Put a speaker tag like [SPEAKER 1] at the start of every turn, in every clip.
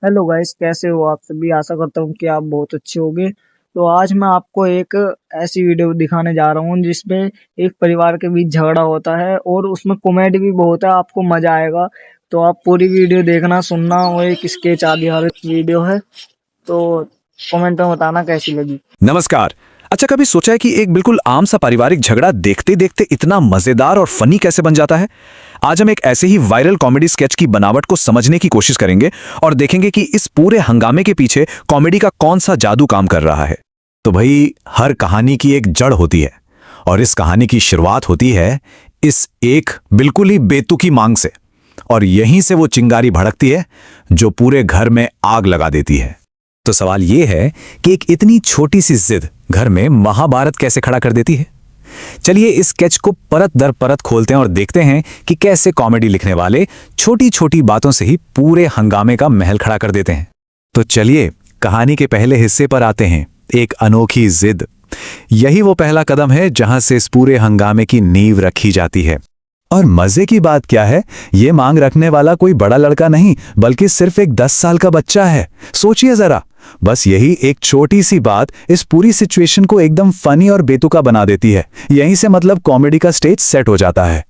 [SPEAKER 1] Hello guys, कैसे हो आप सभी। आशा करता हूँ कि आप बहुत अच्छे होंगे। तो आज मैं आपको एक ऐसी वीडियो दिखाने जा रहा हूँ जिसमें एक परिवार के बीच झगड़ा होता है और उसमें कॉमेडी भी बहुत है, आपको मजा आएगा। तो आप पूरी वीडियो देखना, सुनना। वो एक स्केच आधारित वीडियो है। तो कमेंट में बताना कैसी लगी।
[SPEAKER 2] नमस्कार। अच्छा, कभी सोचा है कि एक बिल्कुल आम सा पारिवारिक झगड़ा देखते देखते इतना मजेदार और फनी कैसे बन जाता है। आज हम एक ऐसे ही वायरल कॉमेडी स्केच की बनावट को समझने की कोशिश करेंगे और देखेंगे कि इस पूरे हंगामे के पीछे कॉमेडी का कौन सा जादू काम कर रहा है। तो भाई, हर कहानी की एक जड़ होती है और इस कहानी की शुरुआत होती है इस एक बिल्कुल ही बेतुकी मांग से, और यहीं से वो चिंगारी भड़कती है जो पूरे घर में आग लगा देती है। तो सवाल यह है कि एक इतनी छोटी सी जिद घर में महाभारत कैसे खड़ा कर देती है। चलिए इस स्केच को परत दर परत खोलते हैं और देखते हैं कि कैसे कॉमेडी लिखने वाले छोटी छोटी बातों से ही पूरे हंगामे का महल खड़ा कर देते हैं। तो चलिए कहानी के पहले हिस्से पर आते हैं, एक अनोखी जिद। यही वो पहला कदम है जहां से इस पूरे हंगामे की नींव रखी जाती है। और मजे की बात क्या है, ये मांग रखने वाला कोई बड़ा लड़का नहीं बल्कि सिर्फ एक 10 साल का बच्चा है। सोचिए जरा, बस यही एक छोटी सी बात इस पूरी सिचुएशन को एकदम फनी और बेतुका बना देती है। यहीं से मतलब कॉमेडी का स्टेज सेट हो जाता है।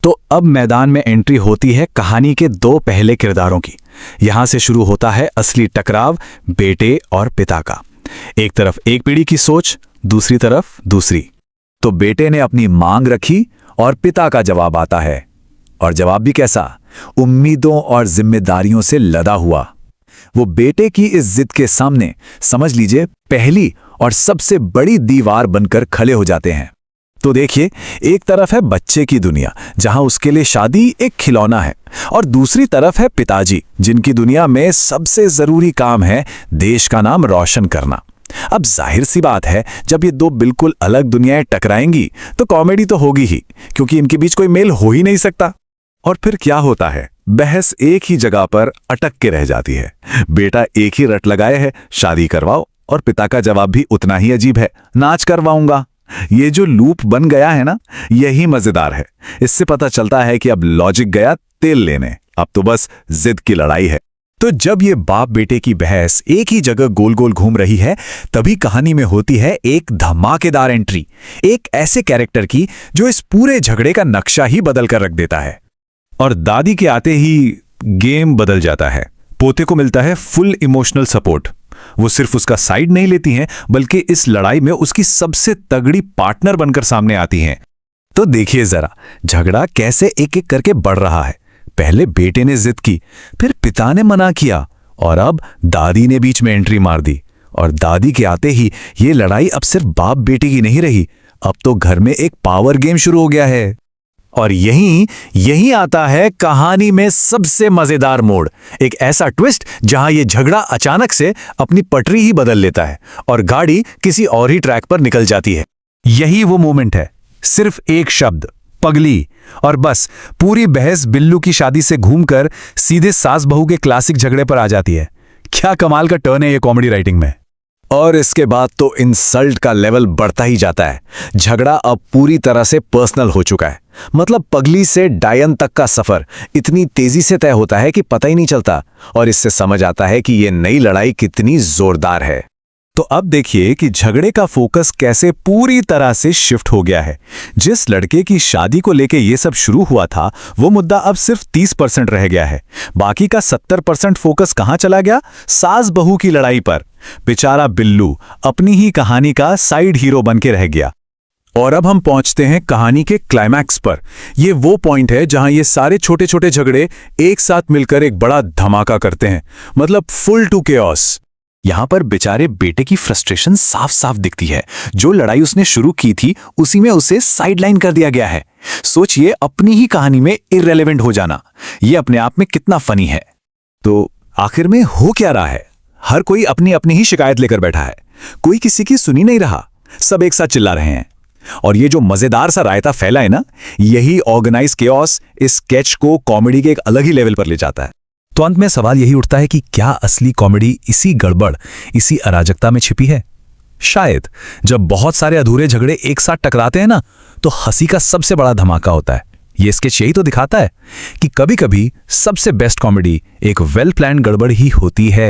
[SPEAKER 2] तो अब मैदान में एंट्री होती है कहानी के दो पहले किरदारों की। यहां से शुरू होता है असली टकराव बेटे और पिता का। एक तरफ एक पीढ़ी की सोच, दूसरी तरफ दूसरी। तो बेटे ने अपनी मांग रखी और पिता का जवाब आता है, और जवाब भी कैसा, उम्मीदों और जिम्मेदारियों से लदा हुआ। वो बेटे की इस जिद के सामने समझ लीजिए पहली और सबसे बड़ी दीवार बनकर खड़े हो जाते हैं। तो देखिए, एक तरफ है बच्चे की दुनिया जहां उसके लिए शादी एक खिलौना है, और दूसरी तरफ है पिताजी जिनकी दुनिया में सबसे जरूरी काम है देश का नाम रोशन करना। अब जाहिर सी बात है, जब ये दो बिल्कुल अलग दुनियाएं टकराएंगी तो कॉमेडी तो होगी ही, क्योंकि इनके बीच कोई मेल हो ही नहीं सकता। और फिर क्या होता है, बहस एक ही जगह पर अटक के रह जाती है। बेटा एक ही रट लगाए है, शादी करवाओ, और पिता का जवाब भी उतना ही अजीब है, नाच करवाऊंगा। ये जो लूप बन गया है ना, यही मजेदार है। इससे पता चलता है कि अब लॉजिक गया तेल लेने, अब तो बस जिद की लड़ाई है। तो जब ये बाप बेटे की बहस एक ही जगह गोल गोल घूम रही है, तभी कहानी में होती है एक धमाकेदार एंट्री, एक ऐसे कैरेक्टर की जो इस पूरे झगड़े का नक्शा ही बदल कर रख देता है। और दादी के आते ही गेम बदल जाता है। पोते को मिलता है फुल इमोशनल सपोर्ट। वो सिर्फ उसका साइड नहीं लेती हैं, बल्कि इस लड़ाई में उसकी सबसे तगड़ी पार्टनर बनकर सामने आती हैं। तो देखिए जरा, झगड़ा कैसे एक एक करके बढ़ रहा है। पहले बेटे ने जिद की, फिर पिता ने मना किया, और अब दादी ने बीच में एंट्री मार दी। और दादी के आते ही ये लड़ाई अब सिर्फ बाप बेटे की नहीं रही, अब तो घर में एक पावर गेम शुरू हो गया है। और यहीं आता है कहानी में सबसे मजेदार मोड़, एक ऐसा ट्विस्ट जहां ये झगड़ा अचानक से अपनी पटरी ही बदल लेता है और गाड़ी किसी और ही ट्रैक पर निकल जाती है। यही वो मोमेंट है, सिर्फ एक शब्द, पगली, और बस पूरी बहस बिल्लू की शादी से घूमकर सीधे सास बहू के क्लासिक झगड़े पर आ जाती है। क्या कमाल का टर्न है ये कॉमेडी राइटिंग में। और इसके बाद तो इंसल्ट का लेवल बढ़ता ही जाता है। झगड़ा अब पूरी तरह से पर्सनल हो चुका है। मतलब पगली से डायन तक का सफर इतनी तेजी से तय होता है कि पता ही नहीं चलता, और इससे समझ आता है कि ये नई लड़ाई कितनी जोरदार है। तो अब देखिए कि झगड़े का फोकस कैसे पूरी तरह से शिफ्ट हो गया है। जिस लड़के की शादी को लेके ये सब शुरू हुआ था, वो मुद्दा अब सिर्फ 30% रह गया है। बाकी का 70% फोकस कहां चला गया, सास बहू की लड़ाई पर। बेचारा बिल्लू अपनी ही कहानी का साइड हीरो बन के रह गया। और अब हम पहुंचते हैं कहानी के क्लाइमैक्स पर। ये वो पॉइंट है जहां ये सारे छोटे छोटे झगड़े एक साथ मिलकर एक बड़ा धमाका करते हैं, मतलब फुल टू केओस। यहां पर बेचारे बेटे की फ्रस्ट्रेशन साफ साफ दिखती है। जो लड़ाई उसने शुरू की थी उसी में उसे साइडलाइन कर दिया गया है। सोचिए, अपनी ही कहानी में इररिलेवेंट हो जाना, यह अपने आप में कितना फनी है। तो आखिर में हो क्या रहा है, हर कोई अपनी अपनी ही शिकायत लेकर बैठा है, कोई किसी की सुनी नहीं रहा, सब एक साथ चिल्ला रहे हैं। और ये जो मजेदार सा रायता फैला है ना, यही ऑर्गेनाइज केओस इस स्केच को कॉमेडी के एक अलग ही लेवल पर ले जाता है। तो अंत में सवाल यही उठता है कि क्या असली कॉमेडी इसी गड़बड़, इसी अराजकता में छिपी है। शायद जब बहुत सारे अधूरे झगड़े एक साथ टकराते हैं ना, तो हंसी का सबसे बड़ा धमाका होता है। ये स्केच यही तो दिखाता है कि कभी-कभी सबसे बेस्ट कॉमेडी एक वेल प्लान गड़बड़ ही होती है।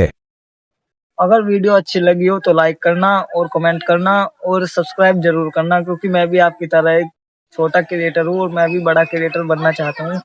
[SPEAKER 1] अगर वीडियो अच्छी लगी हो तो लाइक करना और कमेंट करना और सब्सक्राइब जरूर करना, क्योंकि मैं भी आपकी तरह एक छोटा क्रिएटर हूँ और मैं भी बड़ा क्रिएटर बनना चाहता हूँ।